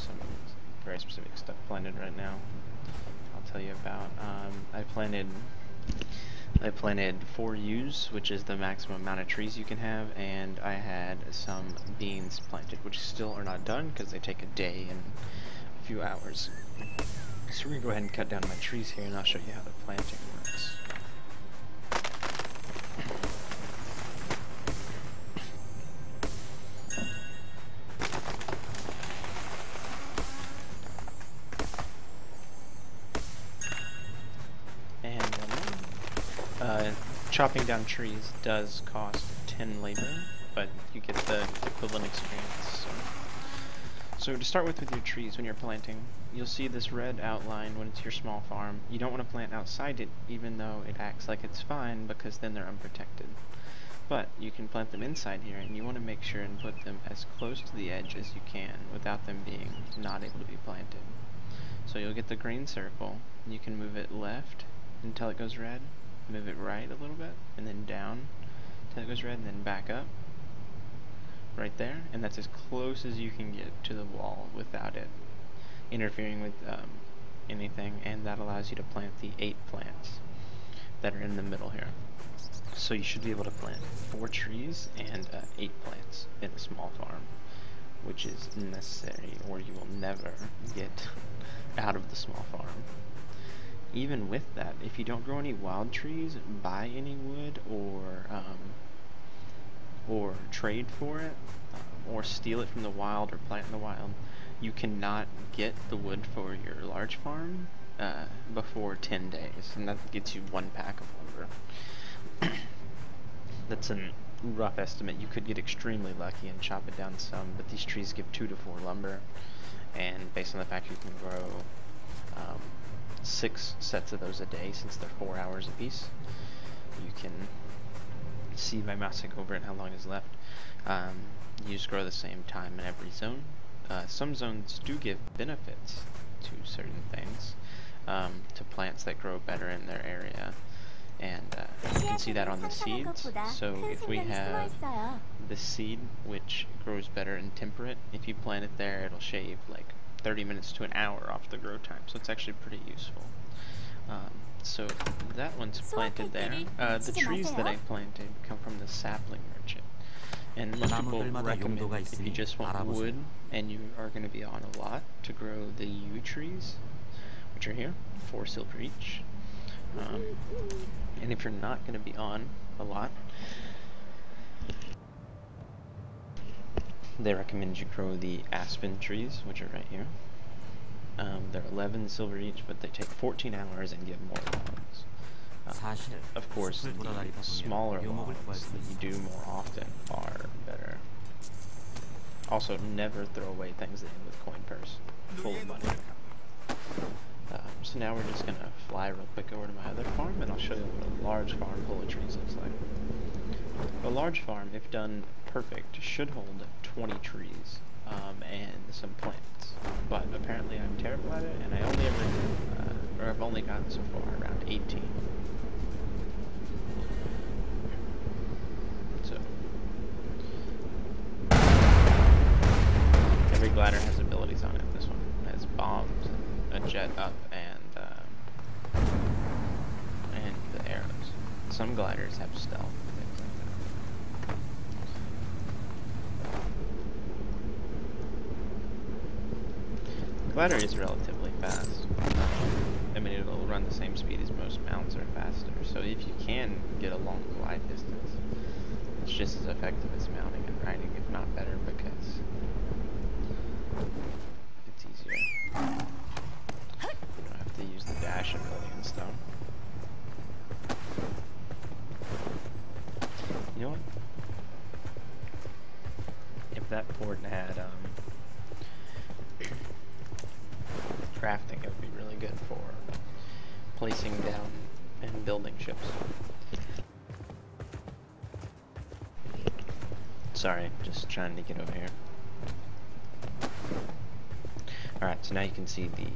some very specific stuff planted right now. I'll tell you about. I planted 4 U's, which is the maximum amount of trees you can have, and I had some beans planted, which still are not done because they take a day and a few hours. So we're going to go ahead and cut down my trees here, and I'll show you how the planting works. Chopping down trees does cost 10 labor, but you get the equivalent experience. So to start with your trees when you're planting, you'll see this red outline when it's your small farm. You don't want to plant outside it, even though it acts like it's fine, because then they're unprotected. But you can plant them inside here, and you want to make sure and put them as close to the edge as you can without them being not able to be planted. So you'll get the green circle, and you can move it left until it goes red. Move it right a little bit, and then down till it goes red, and then back up right there, and that's as close as you can get to the wall without it interfering with anything, and that allows you to plant the 8 plants that are in the middle here. So you should be able to plant 4 trees and 8 plants in a small farm, which is necessary, or you will never get out of the small farm. Even with that, if you don't grow any wild trees, buy any wood, or trade for it, or steal it from the wild or plant in the wild, you cannot get the wood for your large farm before 10 days, and that gets you 1 pack of lumber. That's a rough estimate. You could get extremely lucky and chop it down some, but these trees give 2 to 4 lumber, and based on the fact you can grow 6 sets of those a day, since they're 4 hours a piece. You can see by mousing over it how long is left. You just grow the same time in every zone. Some zones do give benefits to certain things, to plants that grow better in their area, and you can see that on the seeds. So if we have the seed which grows better in temperate, if you plant it there, it'll shave like 30 minutes to an hour off the grow time, so it's actually pretty useful. So that one's planted there. The trees that I planted come from the sapling merchant, and most people recommend, if you just want wood and you are going to be on a lot, to grow the yew trees, which are here, 4 silver each. And if you're not going to be on a lot, they recommend you grow the aspen trees, which are right here. They're 11 silver each, but they take 14 hours and give more logs. Of course, the smaller logs that you do more often are better. Also, never throw away things that end with coin purse. Full of money. So now we're just going to fly real quick over to my other farm, and I'll show you what a large farm full of trees looks like. A large farm, if done perfect, should hold 20 trees and some plants. But apparently I'm terrible at it, and I've only gotten so far around 18. So every glider has abilities on it. This one has bombs, a jet up, and the arrows. Some gliders have stealth. Glider is relatively fast. I mean, it'll run the same speed as most mounts or faster, so if you can get a long glide distance, it's just as effective as mounting and riding, if not better, because it's easier. You don't have to use the dash ability and stuff. You know what? If that port had crafting, it would be really good for placing down and building ships. Sorry, just trying to get over here. Alright, so now you can see the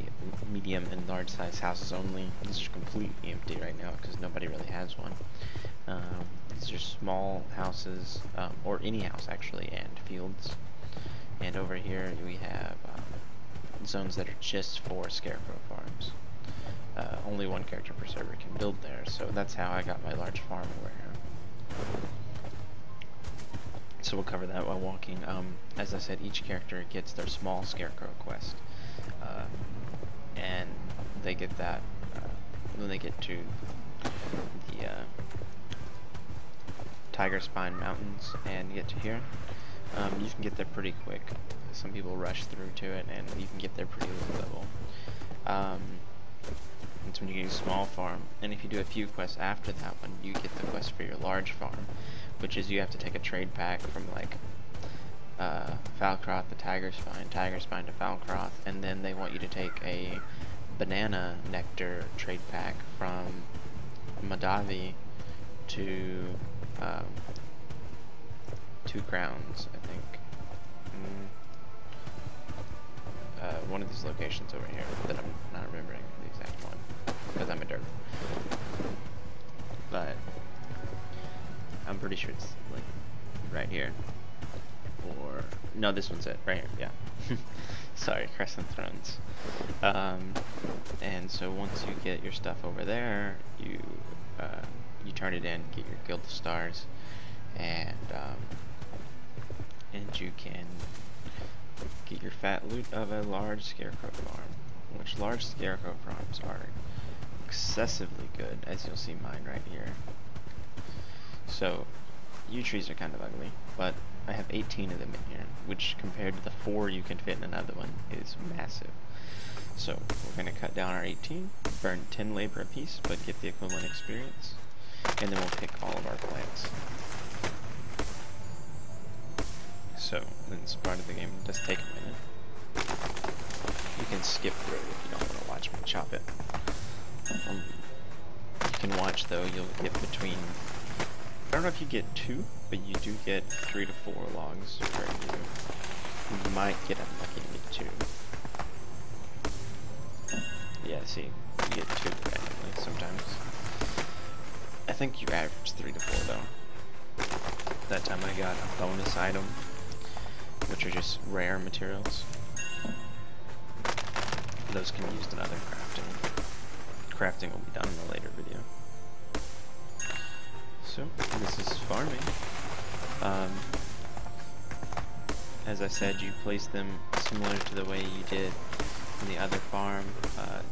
medium and large size houses only. These are completely empty right now because nobody really has one. These are small houses, or any house actually, and fields. And over here we have zones that are just for scarecrow farms. Only one character per server can build there, so that's how I got my large farm over here. So we'll cover that while walking. As I said, each character gets their small scarecrow quest, and they get that when they get to the Tiger Spine Mountains and get to here. You can get there pretty quick. Some people rush through to it, and you can get there pretty low level. That's when you get a small farm, and if you do a few quests after that one, you get the quest for your large farm, which is you have to take a trade pack from like Falcroth to Tiger Spine to Falcroth, and then they want you to take a banana nectar trade pack from Madavi to Two Crowns, I think. One of these locations over here that I'm not remembering the exact one because I'm a derp. But I'm pretty sure it's like right here. Or no, this one's it right here. Yeah. Sorry, Crescent Thrones. And so once you get your stuff over there, you turn it in, get your Guild of Stars, and you can get your fat loot of a large scarecrow farm, which large scarecrow farms are excessively good, as you'll see mine right here. So yew trees are kind of ugly, but I have 18 of them in here, which compared to the 4 you can fit in another one is massive. So we're going to cut down our 18, burn 10 labor apiece, but get the equivalent experience, and then we'll pick all of our plants. So this part of the game does take a minute. You can skip through it if you don't want to watch me chop it. You can watch though, you'll get between, I don't know if you get 2, but you do get 3 to 4 logs per year. You might get unlucky and get 2. Yeah, see, you get 2 randomly sometimes. I think you average 3 to 4 though. That time I got a bonus item, which are just rare materials. Those can be used in other crafting. Crafting will be done in a later video. So, this is farming. As I said, you place them similar to the way you did in the other farm.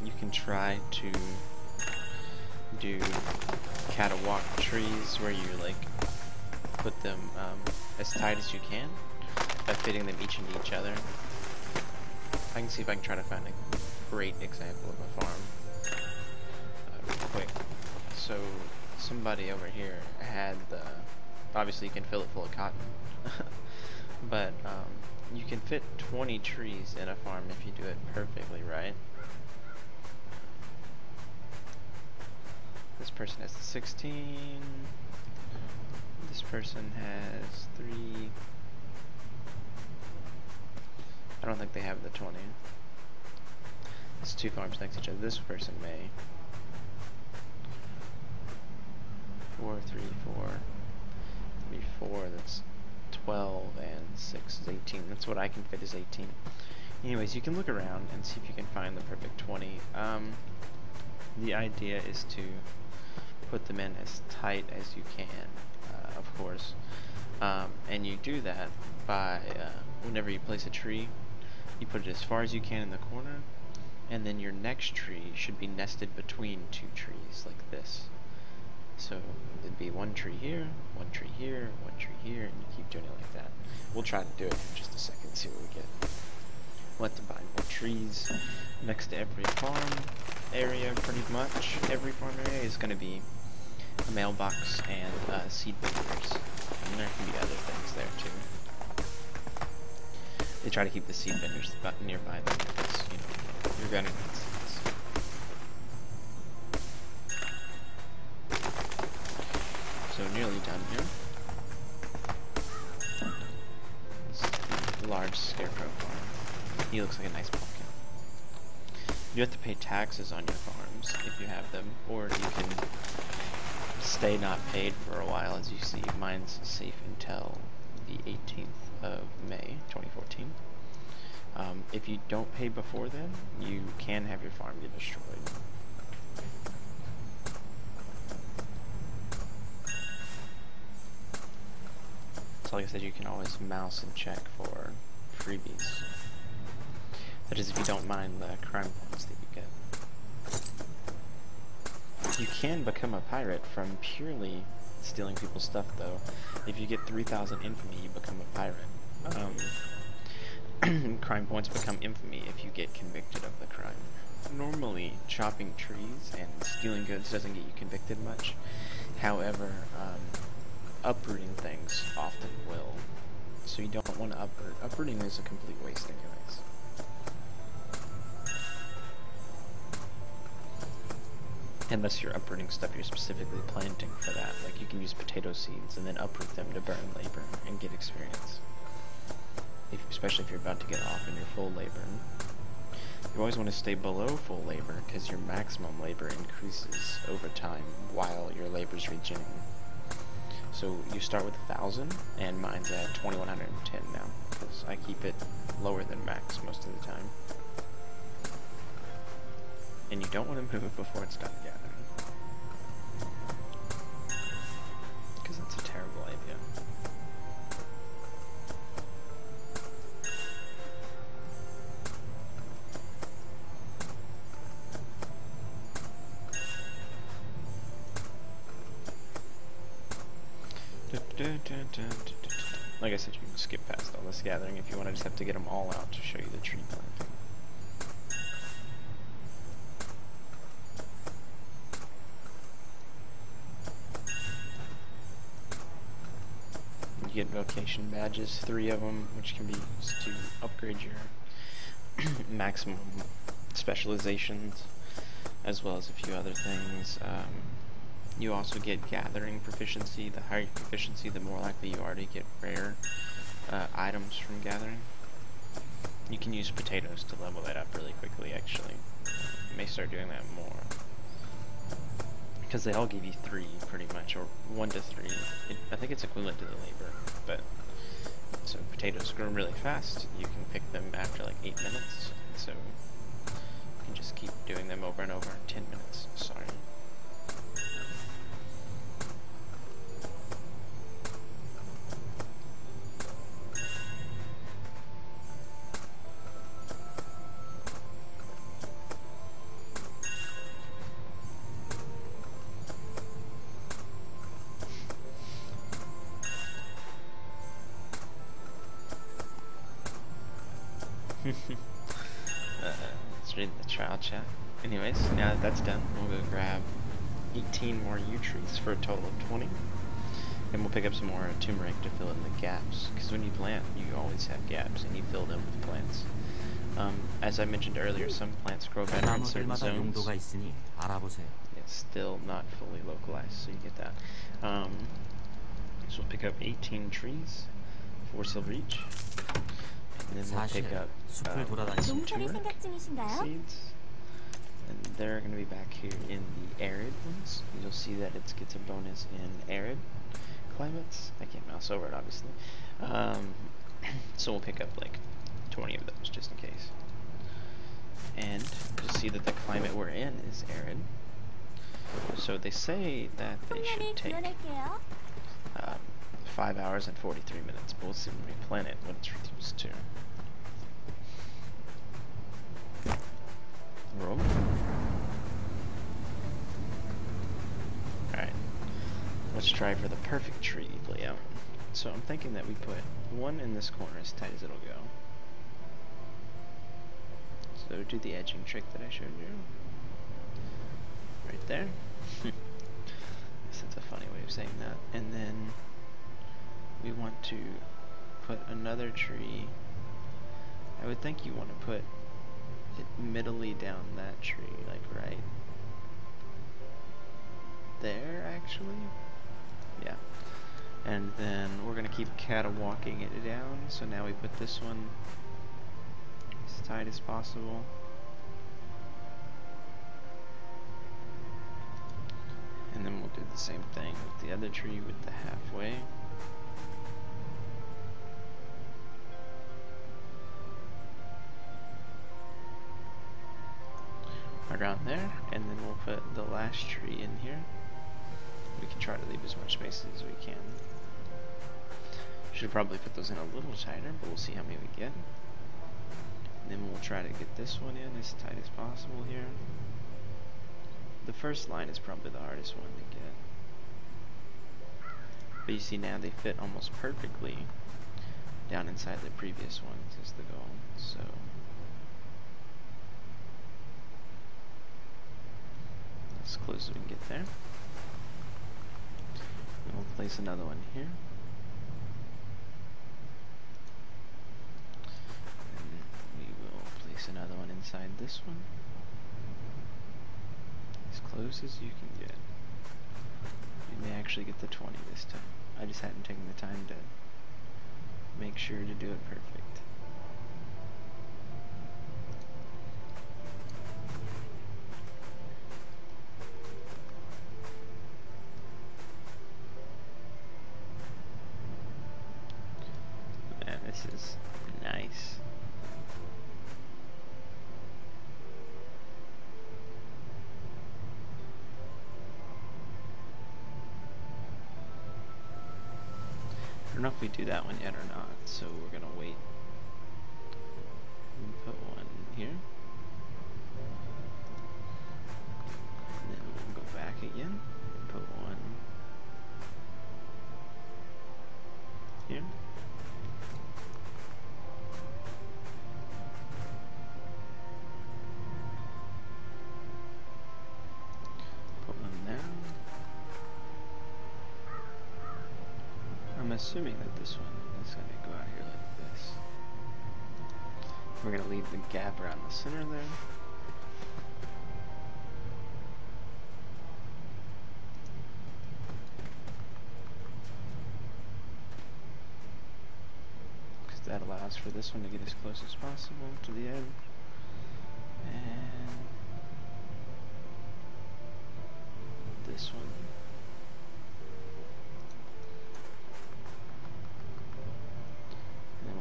You can try to do catawalk trees where you like put them as tight as you can by fitting them each into each other. I can see if I can try to find a great example of a farm real quick. So somebody over here had the, obviously you can fill it full of cotton, but you can fit 20 trees in a farm if you do it perfectly right. This person has 16, this person has 3, I don't think they have the 20. It's 2 farms next to each other. This person may. 4, 3, 4. 3, 4, that's 12, and 6 is 18. That's what I can fit is 18. Anyways, you can look around and see if you can find the perfect 20. The idea is to put them in as tight as you can, of course. And you do that by, whenever you place a tree, you put it as far as you can in the corner, and then your next tree should be nested between 2 trees, like this. So there'd be 1 tree here, 1 tree here, 1 tree here, and you keep doing it like that. We'll try to do it in just a second, see what we get. We'll have to buy more trees next to every farm area, pretty much. Every farm area is going to be a mailbox and seed vendors, and there can be other things there too. They try to keep the seed vendors nearby them because, you know, you're gonna need seeds. So nearly done here. This is the large scarecrow farm. He looks like a nice pumpkin. You have to pay taxes on your farms if you have them, or you can stay not paid for a while. As you see, mine's safe until the 18th of May 2014. if you don't pay before then, you can have your farm get destroyed. So like I said, you can always mouse and check for freebies. That is, if you don't mind the crime points that you get. You can become a pirate from purely stealing people's stuff, though. If you get 3,000 infamy, you become a pirate. Crime points become infamy if you get convicted of the crime. Normally, chopping trees and stealing goods doesn't get you convicted much. However, uprooting things often will. So you don't want to uproot. Uprooting is a complete waste anyways. Unless you're uprooting stuff you're specifically planting for that. Like you can use potato seeds and then uproot them to burn labor and get experience. Especially if you're about to get off in your full labor. You always want to stay below full labor because your maximum labor increases over time while your labor's regenerating. So you start with 1,000 and mine's at 2,110 now because I keep it lower than max most of the time. And you don't want to move it before it's done gathering. Because that's a terrible idea. Like I said, you can skip past all this gathering if you want to just have to get them all out to show you the tree planting. You get vocation badges, 3 of them, which can be used to upgrade your maximum specializations, as well as a few other things. You also get gathering proficiency. The higher your proficiency, the more likely you are to get rare items from gathering. You can use potatoes to level that up really quickly, actually. You may start doing that more. Because they all give you 3, pretty much, or 1 to 3. I think it's equivalent to the labor, but... So potatoes grow really fast. You can pick them after like 8 minutes. So you can just keep doing them over and over in 10 minutes. Sorry. Let's read the trial chat. Anyways, now that that's done, we'll go grab 18 more yew trees for a total of 20. And we'll pick up some more turmeric to fill in the gaps. Because when you plant, you always have gaps, and you fill them with plants. As I mentioned earlier, some plants grow better in certain zones. It's still not fully localized, so you get that. So we'll pick up 18 trees, 4 silver each. And then we'll pick up some turmeric seeds, and they're going to be back here in the arid ones. You'll see that it gets a bonus in arid climates. I can't mouse over it, obviously. So we'll pick up like 20 of those just in case. And you'll see that the climate we're in is arid. So they say that they should take 5 hours and 43 minutes, but we'll see when we plant it what it's reduced to. Roll. Alright, let's try for the perfect tree layout. So I'm thinking that we put one in this corner as tight as it'll go. So do the edging trick that I showed you. Right there. That's a funny way of saying that. And then we want to put another tree. I would think you want to put it middly down that tree, like right there, actually. Yeah. And then we're gonna keep catawalking it down. So now we put this one as tight as possible. And then we'll do the same thing with the other tree with the halfway. around there, and then we'll put the last tree in here. We can try to leave as much space as we can. Should probably put those in a little tighter, but we'll see how many we get. And then we'll try to get this one in as tight as possible here. The first line is probably the hardest one to get. But you see now they fit almost perfectly down inside the previous ones is the goal. So as close as we can get there. And we'll place another one here. And we will place another one inside this one. As close as you can get. You may actually get the 20 this time. I just hadn't taken the time to make sure to do it perfect. Man, this is nice. I don't know if we do that one yet or not, so we're gonna wait. Put one here. And then we'll go back again. Put one here. Put one there. I'm assuming that this one is going to go out here like this. We're going to leave the gap around the center there. Because that allows for this one to get as close as possible to the edge. And this one.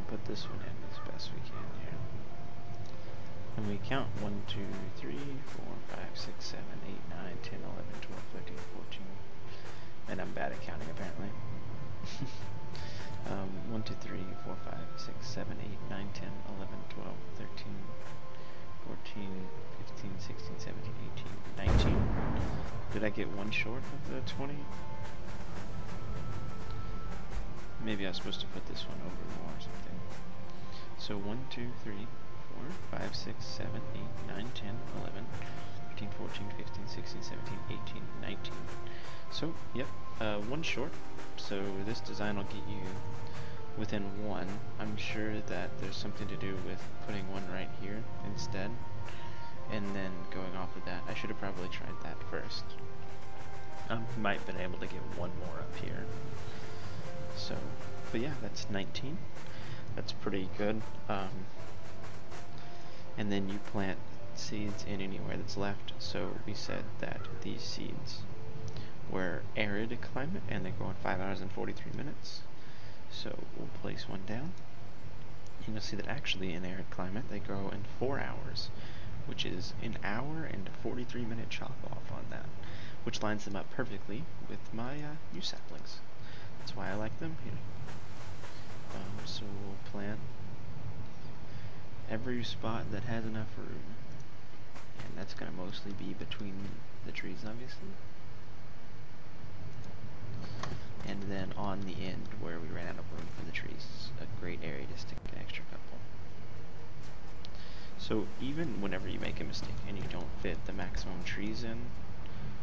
Put this one in as best we can here. And we count 1, 2, 3, 4, 5, 6, 7, 8, 9, 10, 11, 12, 13, 14. And I'm bad at counting apparently. 1, 2, 3, 4, 5, 6, 7, 8, 9, 10, 11, 12, 13, 14, 15, 16, 17, 18, 19. Did I get one short of the 20? Maybe I was supposed to put this one over more or something. So 1, 2, 3, 4, 5, 6, 7, 8, 9, 10, 11, 13, 14, 15, 16, 17, 18, 19. So, yep, one short. So this design will get you within one. I'm sure that there's something to do with putting one right here instead, and then going off of that. I should have probably tried that first. I might have been able to get one more up here. So, but yeah, that's 19. That's pretty good. And then you plant seeds in anywhere that's left. So we said that these seeds were arid climate and they grow in 5 hours and 43 minutes. So we'll place one down. And you'll see that actually in arid climate they grow in 4 hours, which is an hour and 43-minute chop off on that, which lines them up perfectly with my new saplings. That's why I like them here. So we'll plant every spot that has enough room, and that's going to mostly be between the trees, obviously. And then on the end where we ran out of room for the trees, a great area to stick an extra couple. So even whenever you make a mistake and you don't fit the maximum trees in,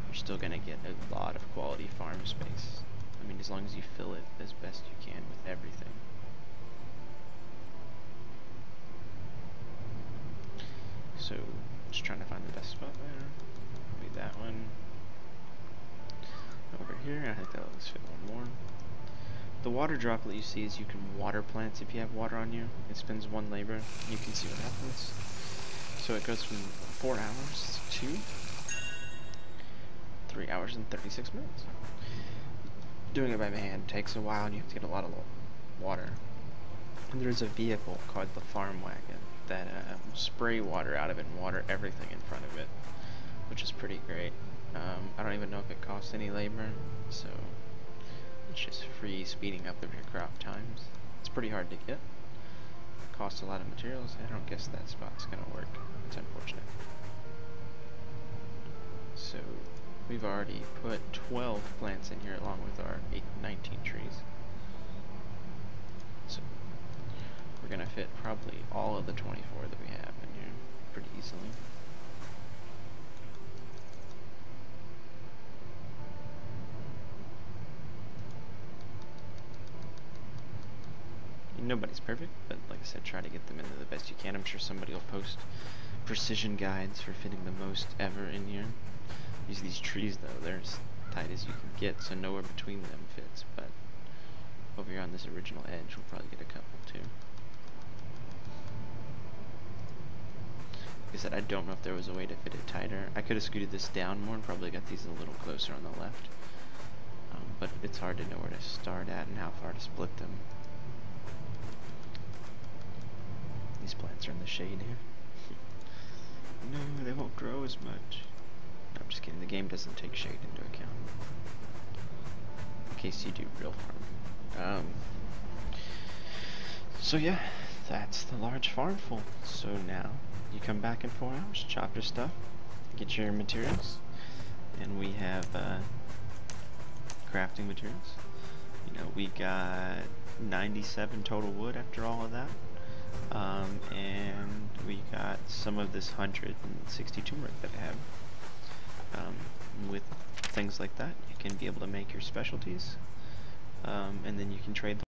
you're still going to get a lot of quality farm space. I mean, as long as you fill it as best you can with everything. So, just trying to find the best spot there. Maybe that one. Over here, I think that'll just fit one more. The water droplet you see is you can water plants if you have water on you. It spends 1 labor. You can see what happens. So it goes from 4 hours to 3 hours and 36 minutes. Doing it by hand takes a while and you have to get a lot of water. And there's a vehicle called the farm wagon that spray water out of it and water everything in front of it. which is pretty great. I don't even know if it costs any labor, so it's just free speeding up of your crop times. It's pretty hard to get. It costs a lot of materials. I don't guess that spot's gonna work. It's unfortunate. So we've already put 12 plants in here along with our 19 trees. So we're gonna fit probably all of the 24 that we have in here pretty easily. Nobody's perfect, but like I said, try to get them in the best you can. I'm sure somebody will post precision guides for fitting the most ever in here. Use these trees though, they're as tight as you can get, so nowhere between them fits, but over here on this original edge we'll probably get a couple too. Like I said, I don't know if there was a way to fit it tighter. I could have scooted this down more and probably got these a little closer on the left. But it's hard to know where to start at and how far to split them. These plants are in the shade here. No, they won't grow as much. No, I'm just kidding. The game doesn't take shade into account. In case you do real farming. So yeah, that's the large farm full. So now you come back in 4 hours, chop your stuff, get your materials, and we have crafting materials. You know, we got 97 total wood after all of that. And we got some of this 160 turmeric that I have. With things like that, you can be able to make your specialties, and then you can trade them.